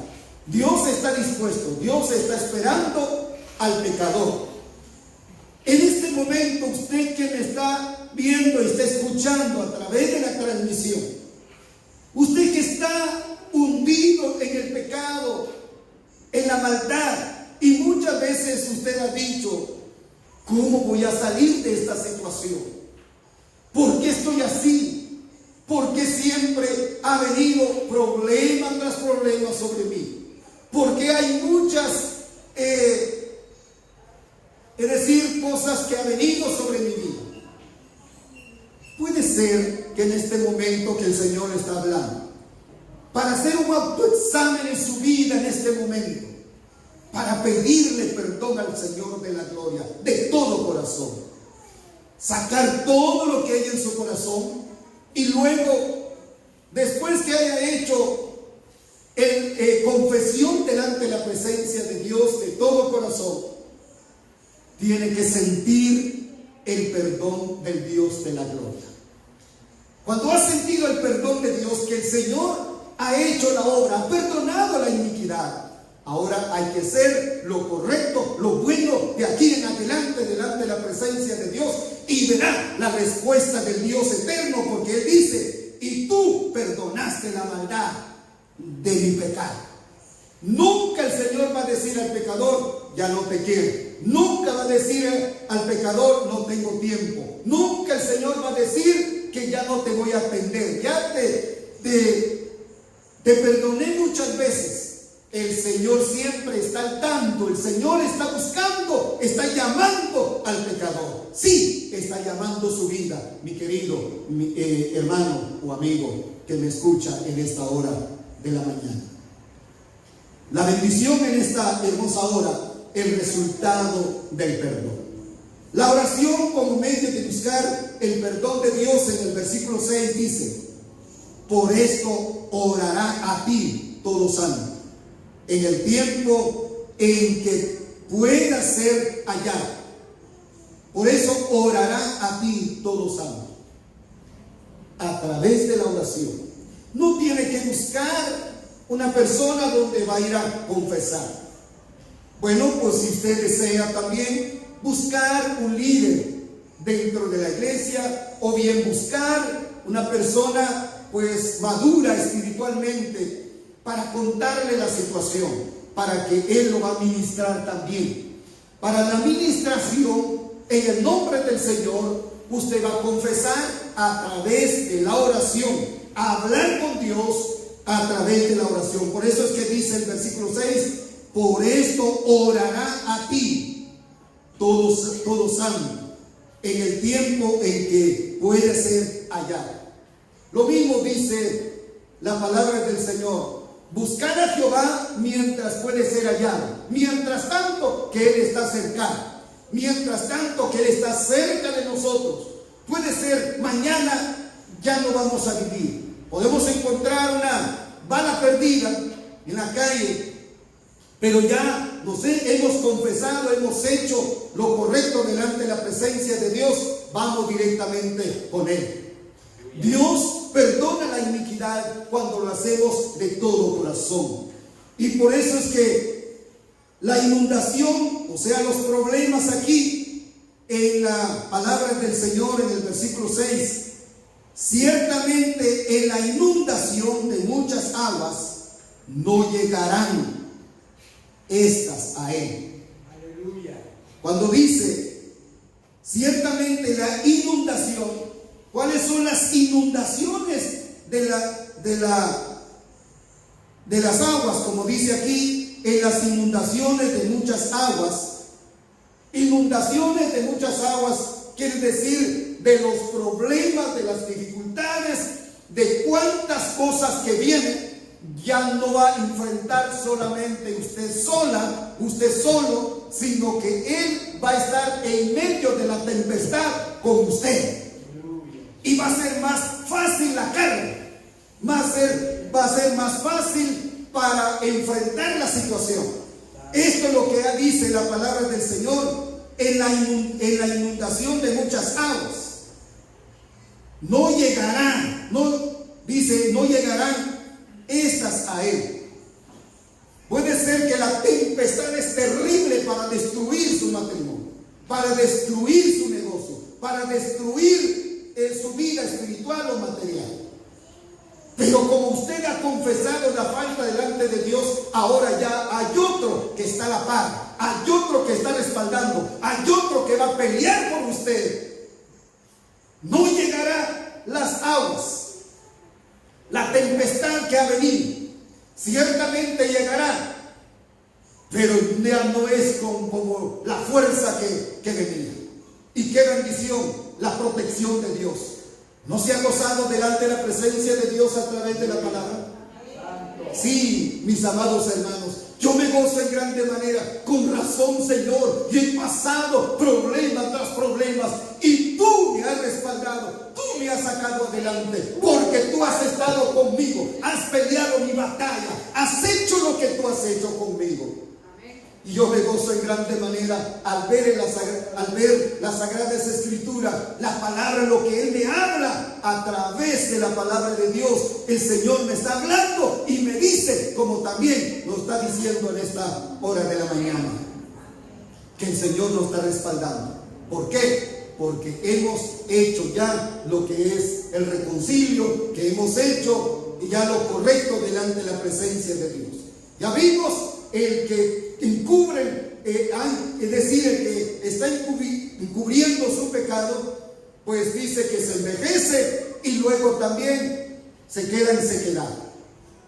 Dios está dispuesto, Dios está esperando al pecador. En este momento, usted que me está viendo y está escuchando a través de la transmisión, usted que está hundido en el pecado, en la maldad, y muchas veces usted ha dicho: ¿cómo voy a salir de esta situación? ¿Por qué estoy así? ¿Por qué siempre ha venido problema tras problema sobre mí? ¿Por qué hay muchas cosas que han venido sobre mi vida? Puede ser que en este momento que el Señor está hablando, para hacer un autoexamen en su vida en este momento, para pedirle perdón al Señor de la gloria de todo corazón, sacar todo lo que hay en su corazón, y luego, después que haya hecho confesión delante de la presencia de Dios de todo corazón, tiene que sentir el perdón del Dios de la gloria. Cuando ha sentido el perdón de Dios, que el Señor ha hecho la obra, ha perdonado la iniquidad, Ahora hay que hacer lo correcto, lo bueno de aquí en adelante, delante de la presencia de Dios, y verá la respuesta del Dios eterno, porque Él dice: y tú perdonaste la maldad de mi pecado. Nunca el Señor va a decir al pecador: ya no te quiero. Nunca va a decir al pecador: no tengo tiempo. Nunca el Señor va a decir que ya no te voy a atender. Ya te perdoné muchas veces. El Señor siempre está al tanto. El Señor está buscando, está llamando al pecador. Sí, está llamando su vida, mi querido hermano o amigo que me escucha en esta hora de la mañana. La bendición en esta hermosa hora, el resultado del perdón. La oración como medio de buscar el perdón de Dios, en el versículo 6 dice: por esto orará a ti todo santo, en el tiempo en que pueda ser hallado. Por eso orará a ti todo santo, a través de la oración. No tiene que buscar una persona donde va a ir a confesar. Bueno, pues si usted desea también buscar un líder dentro de la iglesia, o bien buscar una persona pues madura espiritualmente para contarle la situación, para que él lo va a ministrar también. Para la ministración, en el nombre del Señor, usted va a confesar a través de la oración, a hablar con Dios a través de la oración. Por eso es que dice el versículo 6: por esto orará a ti todo santo, en el tiempo en que puede ser hallado. Lo mismo dice la palabra del Señor: buscar a Jehová mientras puede ser hallado. Mientras tanto que Él está cercano, mientras tanto que Él está cerca de nosotros. Puede ser mañana ya no vamos a vivir. Podemos encontrar una bala perdida en la calle, pero ya hemos confesado, hemos hecho lo correcto delante de la presencia de Dios. Vamos directamente con Él. Dios perdona la iniquidad cuando lo hacemos de todo corazón. Y por eso es que la inundación, o sea, los problemas aquí en la palabra del Señor, en el versículo 6, ciertamente en la inundación de muchas aguas no llegarán estas a él. Aleluya. Cuando dice ciertamente la inundación, ¿cuáles son las inundaciones de las aguas? Como dice aquí, en las inundaciones de muchas aguas. Inundaciones de muchas aguas quiere decir de los problemas, de las dificultades, de cuántas cosas que vienen. Ya no va a enfrentar solamente usted sola, usted solo, sino que Él va a estar en medio de la tempestad con usted. Y va a ser más fácil la carga, va a ser más fácil para enfrentar la situación. Esto es lo que dice la palabra del Señor. En la inundación de muchas aguas no llegarán, no llegarán estas a él. Puede ser que la tempestad es terrible para destruir su matrimonio, para destruir su negocio, para destruir su vida espiritual o material. Pero como usted ha confesado la falta delante de Dios, ahora ya hay otro que está a la par, hay otro que está respaldando, hay otro que va a pelear por usted. No llegará las aguas, la tempestad que ha venido, ciertamente llegará, pero ya no es como la fuerza que venía. Y qué bendición, la protección de Dios. ¿No se ha gozado delante de la presencia de Dios a través de la palabra? Sí, mis amados hermanos, yo me gozo en grande manera. Con razón, Señor, y he pasado problema tras problemas, y tú me has respaldado, tú me has sacado adelante, porque tú has estado conmigo, has peleado mi batalla, has hecho lo que tú has hecho conmigo. Y yo me gozo en grande manera al ver las Sagradas Escrituras, la palabra, lo que Él me habla a través de la palabra de Dios. El Señor me está hablando y me dice, como también lo está diciendo en esta hora de la mañana, que el Señor nos está respaldando. ¿Por qué? Porque hemos hecho ya lo que es el reconcilio, que hemos hecho ya lo correcto delante de la presencia de Dios. Ya vimos el que encubre, es decir, el que está encubriendo su pecado, pues dice que se envejece y luego también se queda en sequedad.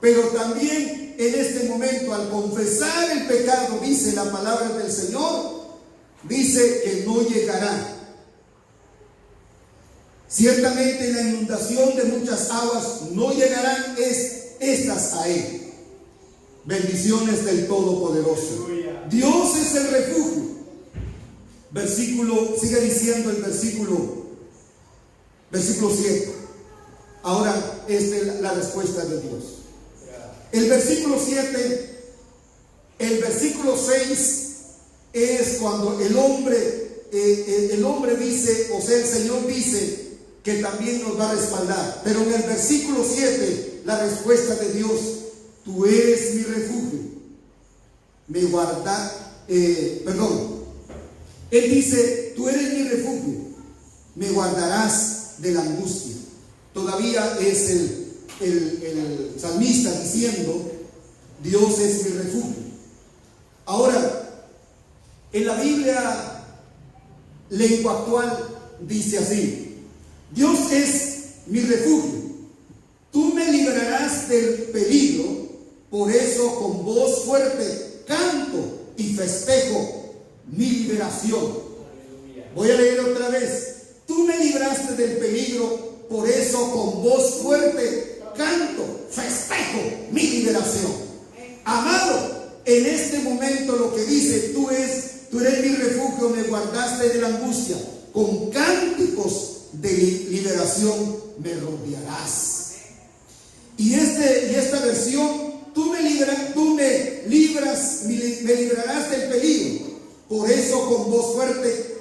Pero también en este momento, al confesar el pecado, dice la palabra del Señor, dice que no llegará. Ciertamente la inundación de muchas aguas no llegarán estas a él. Bendiciones del Todopoderoso. Dios es el refugio. Sigue diciendo el versículo 7. Ahora, esta es la respuesta de Dios. El versículo 7, el versículo 6 es cuando el hombre dice, o sea, el Señor dice que también nos va a respaldar. Pero en el versículo 7, la respuesta de Dios: tú eres mi refugio, me guarda, Él dice, tú eres mi refugio, me guardarás de la angustia. Todavía es el salmista diciendo, Dios es mi refugio. Ahora, en la Biblia, lengua actual, dice así: Dios es mi refugio, tú me librarás del peligro, por eso con voz fuerte canto y festejo mi liberación. Voy a leer otra vez: tú me libraste del peligro, por eso con voz fuerte canto, festejo mi liberación. Amado, en este momento lo que dice, tú eres mi refugio, me guardaste de la angustia, con cánticos de liberación me rodearás. Y esta versión, tú me librarás del peligro, por eso con voz fuerte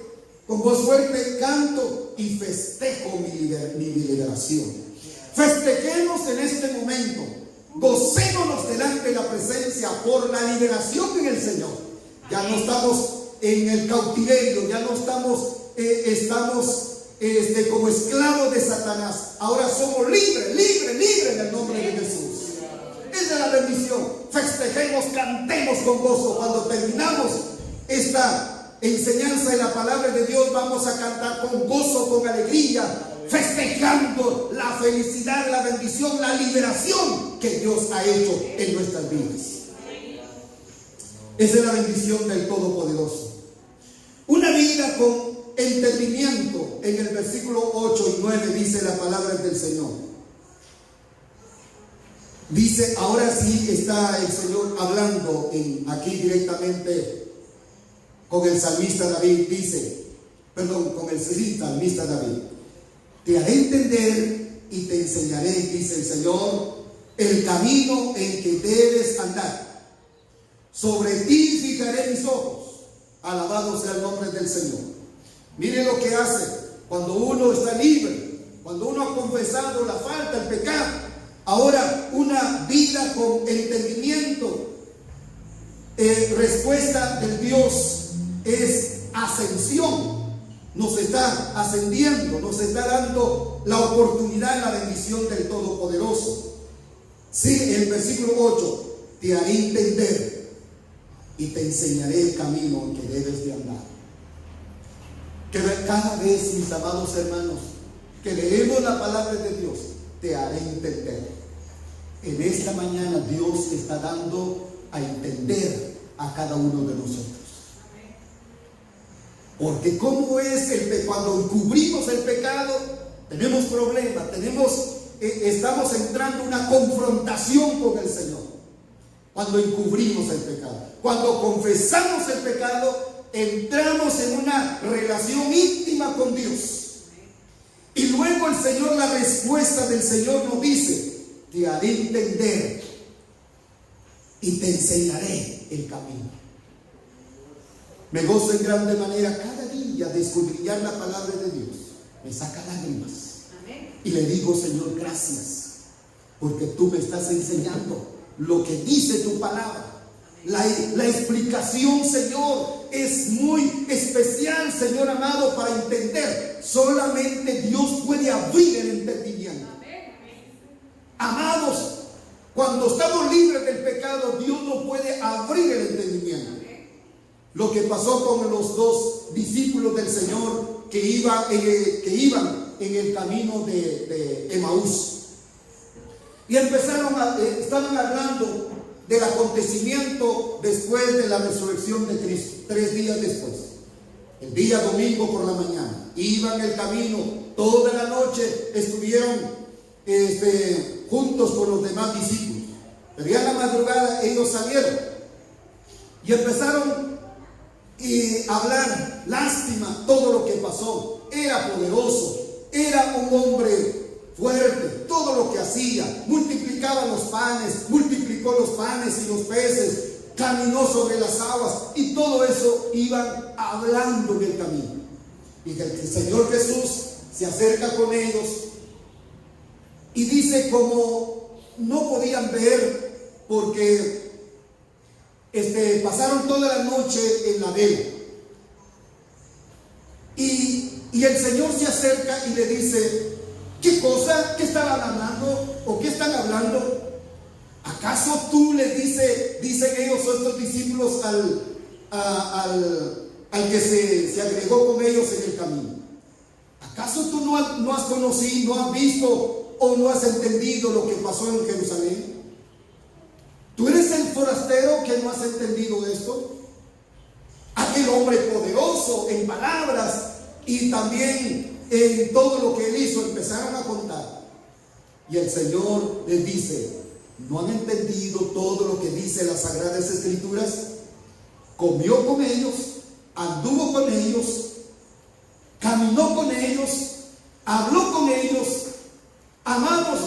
canto y festejo mi liberación. Festejemos en este momento, gocémonos delante de la presencia por la liberación en el Señor. Ya no estamos en el cautiverio, ya no estamos como esclavos de Satanás. Ahora somos libres en el nombre de Jesús. Esa es la bendición. Festejemos, cantemos con gozo. Cuando terminamos esta enseñanza de la palabra de Dios, vamos a cantar con gozo, con alegría, festejando la felicidad, la bendición, la liberación que Dios ha hecho en nuestras vidas. Esa es la bendición del Todopoderoso. Una vida con entendimiento. En el versículo 8 y 9 dice la palabra del Señor. Dice, ahora sí está el Señor hablando aquí directamente con el salmista David. Con el salmista David: te haré entender y te enseñaré, dice el Señor, el camino en que debes andar. Sobre ti fijaré mis ojos. Alabado sea el nombre del Señor. Mire lo que hace cuando uno está libre, cuando uno ha confesado la falta, el pecado. Ahora, una vida con entendimiento, respuesta del Dios es ascensión. Nos está ascendiendo, nos está dando la oportunidad, la bendición del Todopoderoso. Sí, el versículo 8: te haré entender y te enseñaré el camino en que debes de andar. Que cada vez, mis amados hermanos, que leemos la palabra de Dios, te haré entender. En esta mañana Dios está dando a entender a cada uno de nosotros. Porque ¿cómo es cuando encubrimos el pecado? Tenemos problemas, estamos entrando en una confrontación con el Señor. Cuando encubrimos el pecado, cuando confesamos el pecado, entramos en una relación íntima con Dios. Y luego el Señor, la respuesta del Señor nos dice: te haré entender y te enseñaré el camino. Me gozo en grande manera cada día de escudriñar la palabra de Dios. Me saca lágrimas. Y le digo, Señor, gracias, porque tú me estás enseñando lo que dice tu palabra. La explicación, Señor, es muy especial, Señor amado, para entender. Solamente Dios puede abrir el entendimiento. Amados, cuando estamos libres del pecado, Dios no puede abrir el entendimiento. Lo que pasó con los dos discípulos del Señor que iban en el camino de Emaús. Y estaban hablando del acontecimiento después de la resurrección de Cristo, 3 días después. El día domingo por la mañana, iban el camino, toda la noche estuvieron juntos con los demás discípulos. Pero ya en la madrugada ellos salieron y empezaron a hablar, lástima, todo lo que pasó. Era poderoso, era un hombre fuerte, todo lo que hacía, multiplicaba los panes, multiplicó los panes y los peces, caminó sobre las aguas, y todo eso iban hablando en el camino. Y el Señor Jesús se acerca con ellos y dice, como no podían ver porque pasaron toda la noche en la vela, y el Señor se acerca y le dice, ¿qué cosa? ¿Qué estaban hablando? ¿O qué están hablando? ¿Acaso tú le dicen ellos o estos discípulos al que se agregó con ellos en el camino? ¿Acaso tú no has conocido, no has visto o no has entendido lo que pasó en Jerusalén? ¿Tú eres el forastero que no has entendido esto? Aquel hombre poderoso en palabras y también en todo lo que él hizo, empezaron a contar. Y el Señor les dice, ¿no han entendido todo lo que dice las Sagradas Escrituras? Comió con ellos, anduvo con ellos, caminó con ellos, habló con ellos, amados,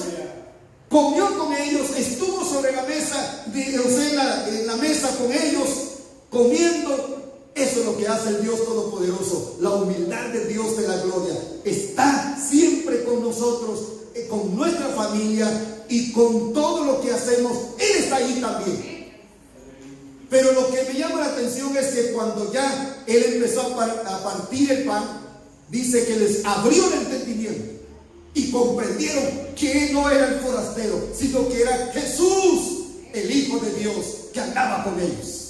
comió con ellos, estuvo sobre la mesa, en la mesa con ellos, comiendo. Eso es lo que hace el Dios Todopoderoso. La humildad de Dios de la gloria está siempre con nosotros, con nuestra familia y con todo lo que hacemos. Él está ahí también. Pero lo que me llama la atención es que cuando ya Él empezó a partir el pan, dice que les abrió el entendimiento y comprendieron que Él no era el forastero, sino que era Jesús, el Hijo de Dios, que andaba con ellos.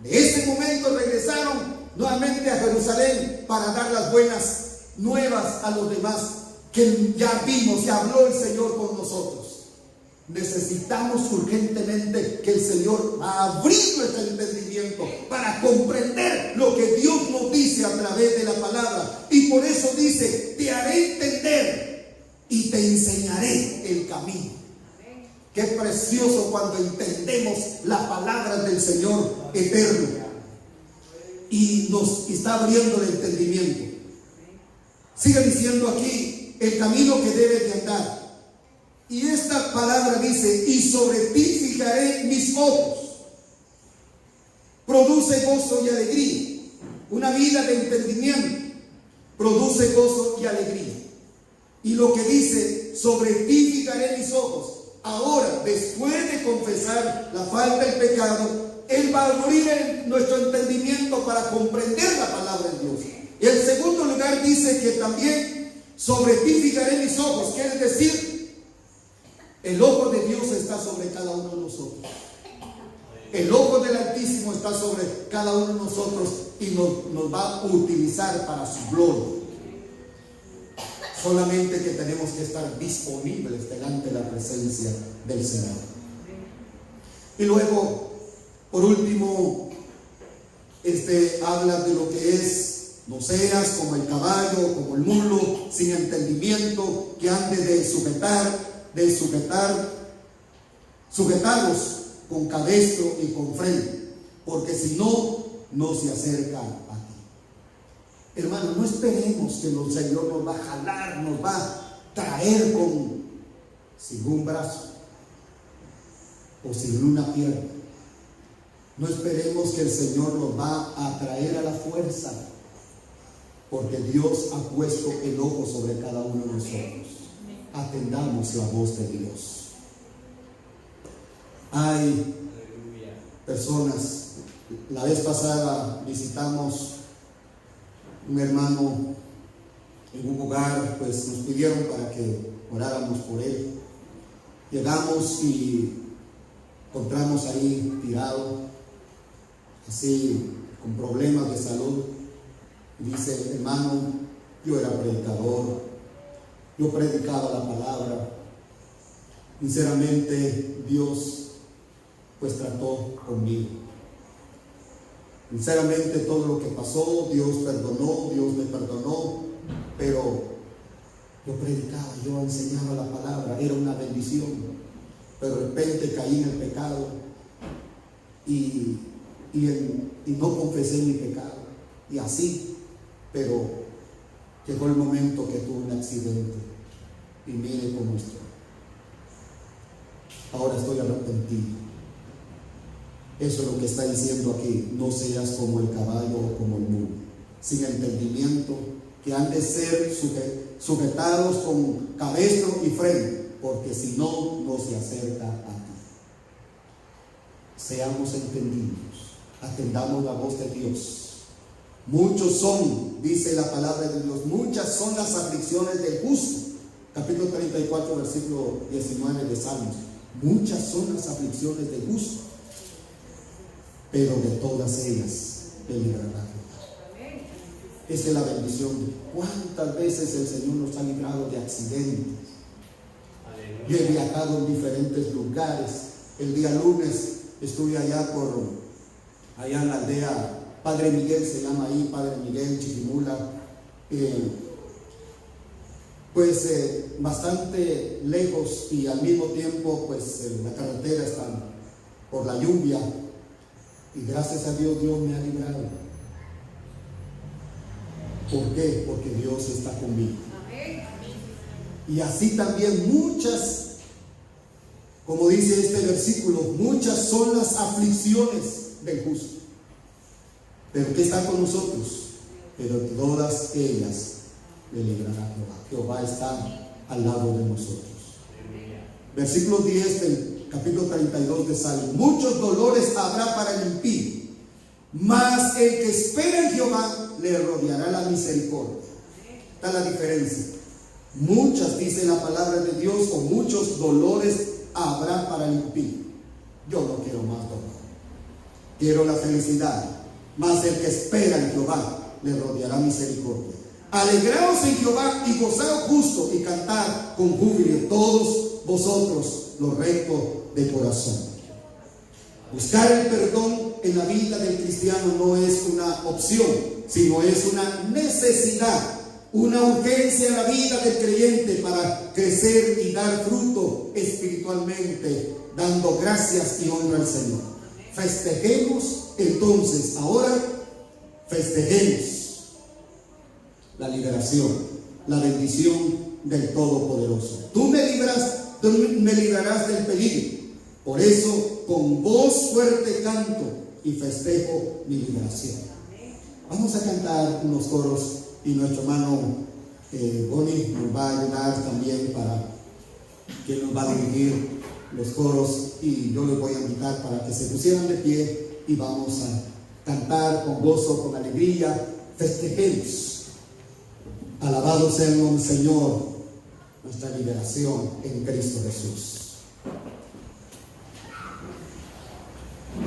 De ese momento regresaron nuevamente a Jerusalén para dar las buenas nuevas a los demás, que ya vimos y habló el Señor con nosotros. Necesitamos urgentemente que el Señor abra nuestro entendimiento para comprender lo que Dios nos dice a través de la palabra. Y por eso dice, te haré entender y te enseñaré el camino. Qué precioso cuando entendemos las palabras del Señor eterno y nos está abriendo el entendimiento. Sigue diciendo aquí el camino que debes de andar. Y esta palabra dice, y sobre ti fijaré mis ojos. Produce gozo y alegría. Una vida de entendimiento produce gozo y alegría. Y lo que dice, sobre ti fijaré mis ojos. Ahora, después de confesar la falta del pecado, Él va a abrir nuestro entendimiento para comprender la palabra de Dios. Y en segundo lugar dice que también sobre ti fijaré mis ojos. Quiere decir, el ojo de Dios está sobre cada uno de nosotros. El ojo del Altísimo está sobre cada uno de nosotros y nos va a utilizar para su gloria. Solamente que tenemos que estar disponibles delante de la presencia del Señor. Y luego, por último, habla de lo que es, no seas como el caballo, como el mulo, sin entendimiento, que ande de sujetarlos con cabestro y con freno, porque si no, no se acercan a ti. Hermano, no esperemos que el Señor nos va a jalar, nos va a traer sin un brazo o sin una pierna. No esperemos que el Señor nos va a traer a la fuerza, porque Dios ha puesto el ojo sobre cada uno de nosotros. Atendamos la voz de Dios. Hay personas, la vez pasada visitamos un hermano en un hogar, pues nos pidieron para que oráramos por él. Llegamos y encontramos ahí tirado, así con problemas de salud. Y dice: hermano, yo era predicador, yo predicaba la palabra. Sinceramente, Dios pues trató conmigo. Sinceramente, todo lo que pasó, Dios perdonó, Dios me perdonó, pero yo predicaba, yo enseñaba la palabra, era una bendición, pero de repente caí en el pecado y no confesé mi pecado, y así, pero llegó el momento que tuve un accidente y mire cómo estoy. Ahora estoy arrepentido. Eso es lo que está diciendo aquí: no seas como el caballo o como el mulo, sin entendimiento, que han de ser sujetados con cabestro y freno, porque si no, no se acerca a ti. Seamos entendidos, atendamos la voz de Dios. Muchos son, dice la palabra de Dios, muchas son las aflicciones del justo. Capítulo 34, versículo 19 de Salmos. Muchas son las aflicciones del justo, pero de todas ellas Él librará Jehová. Esa es la bendición. ¿Cuántas veces el Señor nos ha librado de accidentes? Yo he viajado en diferentes lugares. El día lunes estuve allá en la aldea Padre Miguel, se llama ahí, Padre Miguel, Chiquimula. Bastante lejos, y al mismo tiempo la carretera está por la lluvia, y gracias a Dios, Dios me ha librado. ¿Por qué? Porque Dios está conmigo. Y así también muchas, como dice este versículo, muchas son las aflicciones del justo, pero que está con nosotros, pero todas ellas le librará Jehová. Jehová está al lado de nosotros. Versículo 10 del capítulo 32 de Salmo: muchos dolores habrá para el impío, mas el que espera en Jehová le rodeará la misericordia. Está la diferencia. Muchas, dice la palabra de Dios, o muchos dolores habrá para el impío. Yo no quiero más dolor, quiero la felicidad. Mas el que espera en Jehová le rodeará misericordia. Alegraos en Jehová y gozaos justo, y cantad con júbilo todos vosotros los rectos de corazón. Buscar el perdón en la vida del cristiano no es una opción, sino es una necesidad, una urgencia en la vida del creyente para crecer y dar fruto espiritualmente, dando gracias y honra al Señor. Festejemos entonces, ahora festejemos la liberación, la bendición del Todopoderoso. Tú me librarás del peligro. Por eso, con voz fuerte canto y festejo mi liberación. Vamos a cantar unos coros, y nuestro hermano Bonnie nos va a ayudar también, para que nos va a dirigir los coros, y yo les voy a invitar para que se pusieran de pie y vamos a cantar con gozo, con alegría. Festejemos. Alabado sea el nombre del Señor, nuestra liberación en Cristo Jesús.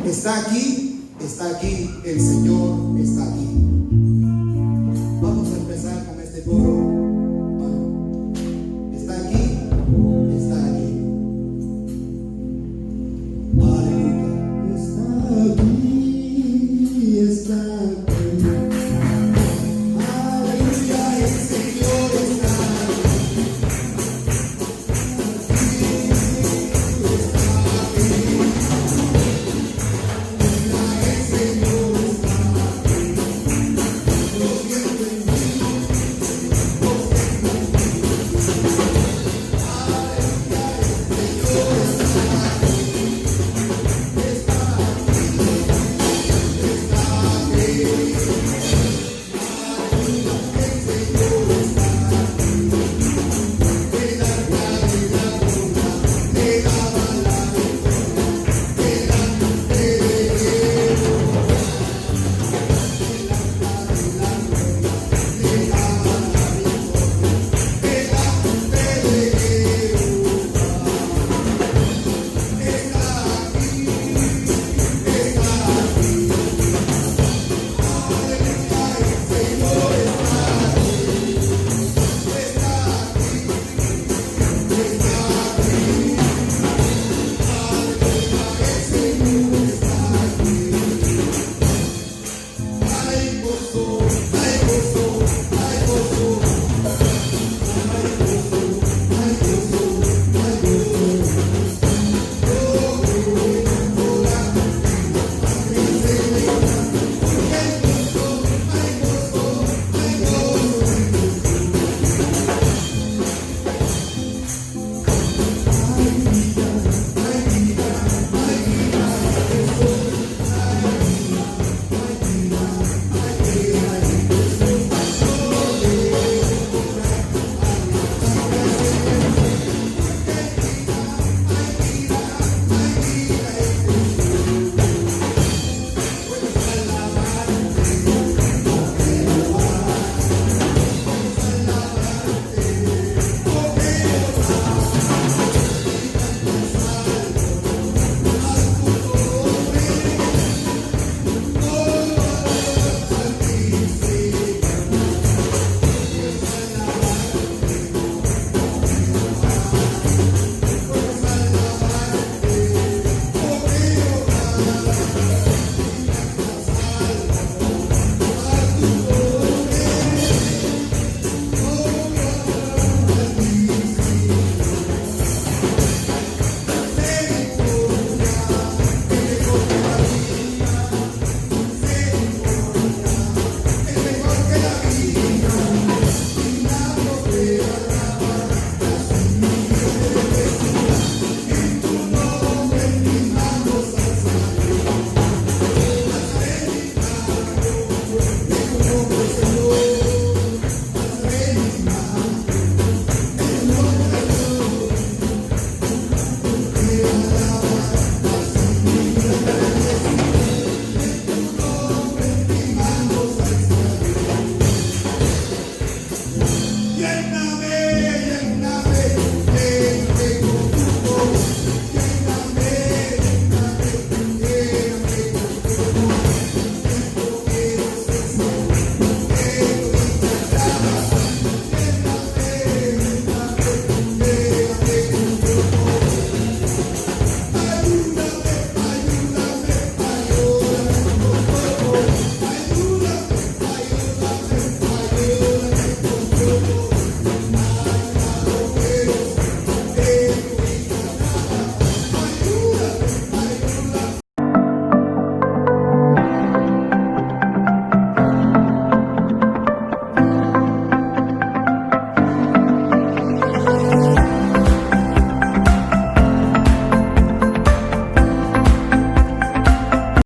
Está aquí, el Señor está aquí. Vamos a empezar con este coro. Está aquí, está aquí. Aleluya. Está aquí, está aquí. Señor.